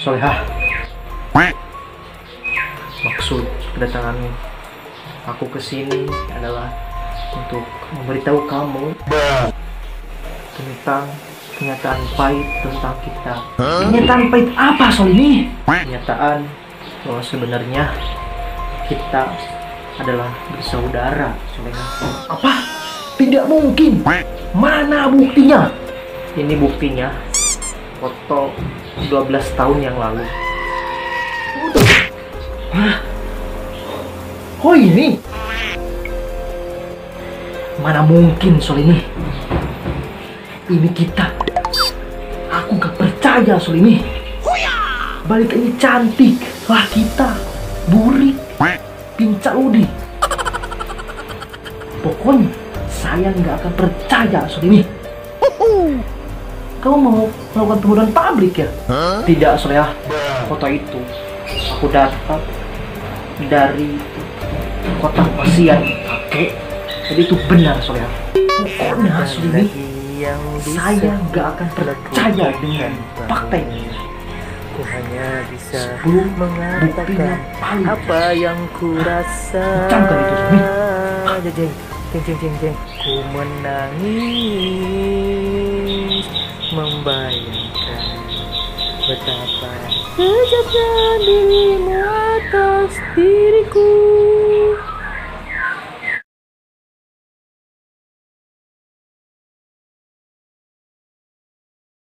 Solehah, maksud kedatangan aku ke sini adalah untuk memberitahu kamu tentang kenyataan pahit tentang kita. Kenyataan pahit apa soal ini? Kenyataan bahwa sebenarnya kita adalah bersaudara, Solehah. Apa? Tidak mungkin. Mana buktinya? Ini buktinya. Foto 12 tahun yang lalu. Hah? Oh ini? Mana mungkin soal ini? Ini kita. Aku gak percaya soal ini. Balik ini cantik lah kita. Burik, pincak udi. Pokoknya saya nggak akan percaya soal ini. Kamu mau melakukan pembunuhan publik ya? Tidak, Solehah. Foto itu aku dapat dari kotak wasiat kakek. Jadi itu benar, Solehah. Pokoknya soal ini saya nggak akan percaya dengan fakta ini. Ku hanya bisa Sebelum mengatakan apa yang ku rasa. Ucapkan itu, Sobi. Jeng. Ku menangis membayangkan betapa kejamnya dirimu atas diriku.